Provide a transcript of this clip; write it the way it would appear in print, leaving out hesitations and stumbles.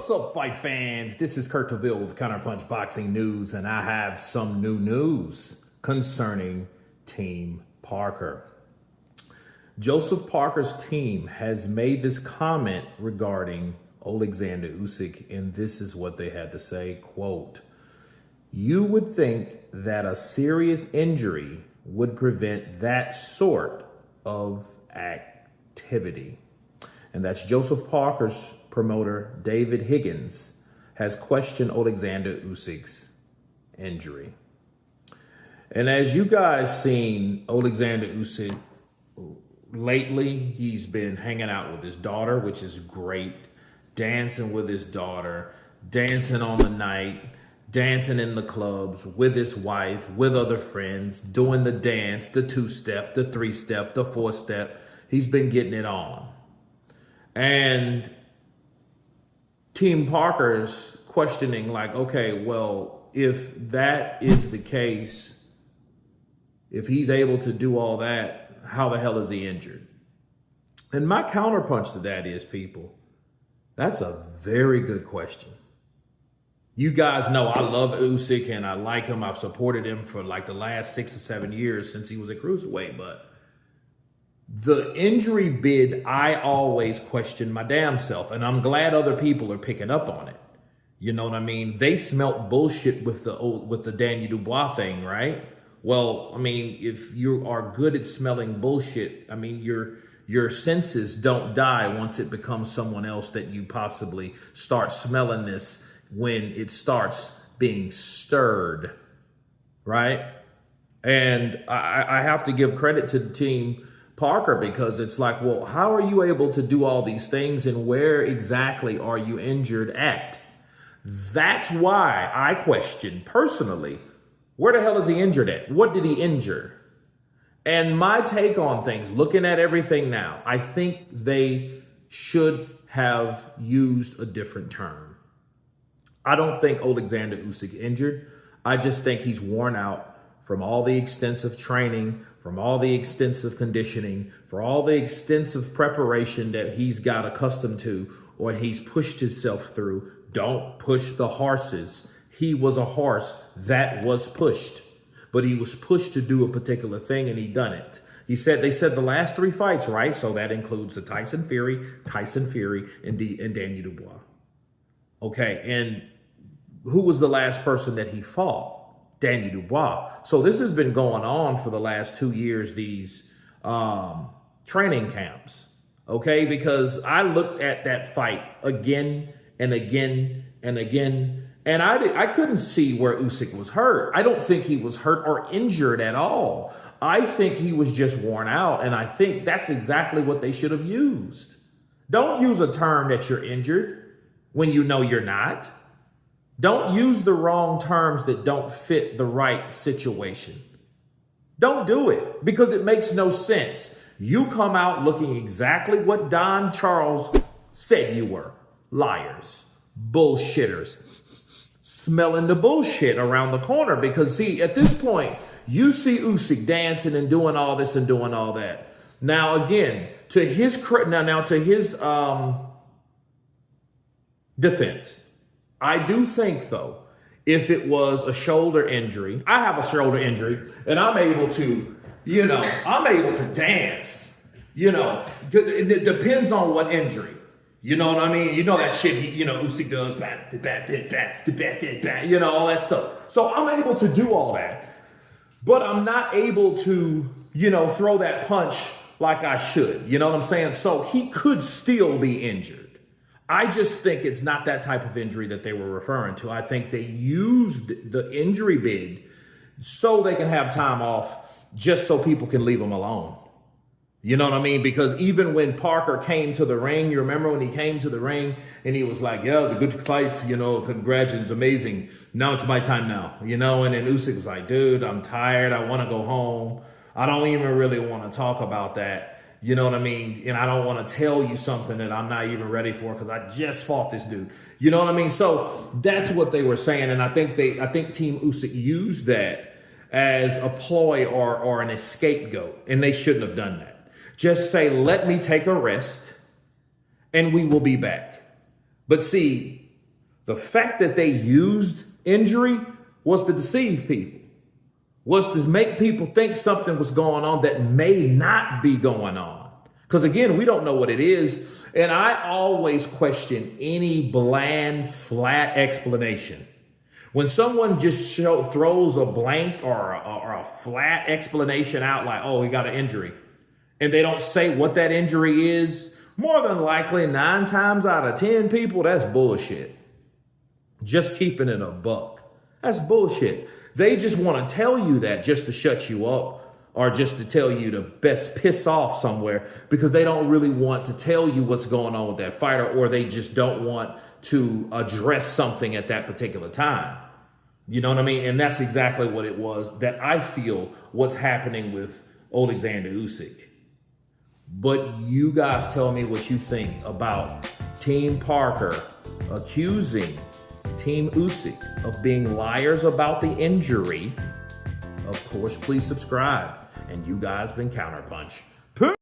What's up, fight fans? This is Kurt DeVille with Counterpunch Boxing News, and I have some new news concerning Team Parker. Joseph Parker's team has made this comment regarding Oleksandr Usyk, and this is what they had to say, quote, "You would think that a serious injury would prevent that sort of activity." And that's Joseph Parker's promoter, David Higgins, has questioned Oleksandr Usyk's injury. And as you guys seen, Oleksandr Usyk lately, he's been hanging out with his daughter, which is great, dancing with his daughter, dancing on the night, dancing in the clubs with his wife, with other friends, doing the dance, the two-step, the three-step, the four-step. He's been getting it on. And Team Parker's questioning like, okay, well, if that is the case, if he's able to do all that, how the hell is he injured? And my counterpunch to that is, people, that's a very good question. You guys know I love Usyk and I like him. I've supported him for like the last 6 or 7 years since he was a cruiserweight, but the injury bid, I always question my damn self, and I'm glad other people are picking up on it. You know what I mean? They smelt bullshit with the Daniel Dubois thing, right? Well, I mean, if you are good at smelling bullshit, I mean, your senses don't die once it becomes someone else that you possibly start smelling this when it starts being stirred, right? And I have to give credit to the Team Parker, because it's like, well, how are you able to do all these things and where exactly are you injured at? That's why I question personally, where the hell is he injured at? What did he injure? And my take on things, looking at everything now, I think they should have used a different term. I don't think Oleksandr Usyk injured. I just think he's worn out from all the extensive training, from all the extensive conditioning, for all the extensive preparation that he's got accustomed to or he's pushed himself through. Don't push the horses. He was a horse that was pushed, but he was pushed to do a particular thing and he done it. They said the last 3 fights, right? So that includes the Tyson Fury, and Daniel Dubois. Okay, and who was the last person that he fought? Daniel Dubois. So this has been going on for the last 2 years, these training camps, okay? Because I looked at that fight again and again and again, and I couldn't see where Usyk was hurt. I don't think he was hurt or injured at all. I think he was just worn out, and I think that's exactly what they should have used. Don't use a term that you're injured when you know you're not. Don't use the wrong terms that don't fit the right situation. Don't do it, because it makes no sense. You come out looking exactly what Don Charles said you were. Liars, bullshitters, smelling the bullshit around the corner. Because see, at this point, you see Usyk dancing and doing all this and doing all that. Now, again, to his defense, I do think, though, if it was a shoulder injury, I have a shoulder injury, and I'm able to, I'm able to dance, it depends on what injury. You know what I mean? You know that shit, Usyk does, all that stuff. So I'm able to do all that, but I'm not able to, throw that punch like I should. You know what I'm saying? So he could still be injured. I just think it's not that type of injury that they were referring to. I think they used the injury bid so they can have time off, just so people can leave him alone. You know what I mean? Because even when Parker came to the ring, you remember when he came to the ring and he was like, yeah, the good fight, congratulations, amazing. Now it's my time now, and then Usyk was like, dude, I'm tired. I want to go home. I don't even really want to talk about that. You know what I mean? And I don't want to tell you something that I'm not even ready for because I just fought this dude. You know what I mean? So that's what they were saying. And I think Team Usyk used that as a ploy or an scapegoat. And they shouldn't have done that. Just say, let me take a rest and we will be back. But see, The fact that they used injury was to deceive people, was to make people think something was going on that may not be going on. Because again, we don't know what it is. And I always question any bland, flat explanation. When someone just throws a blank or a flat explanation out like, oh, he got an injury, and they don't say what that injury is, more than likely 9 times out of 10 people, that's bullshit. Just keeping it a buck. That's bullshit. They just want to tell you that just to shut you up, or just to tell you to best piss off somewhere, because they don't really want to tell you what's going on with that fighter, or they just don't want to address something at that particular time. You know what I mean? And that's exactly what it was that I feel what's happening with Oleksandr Usyk. But you guys tell me what you think about Team Parker accusing Team Usyk of being liars about the injury. Of course, please subscribe. And you guys been Counterpunch.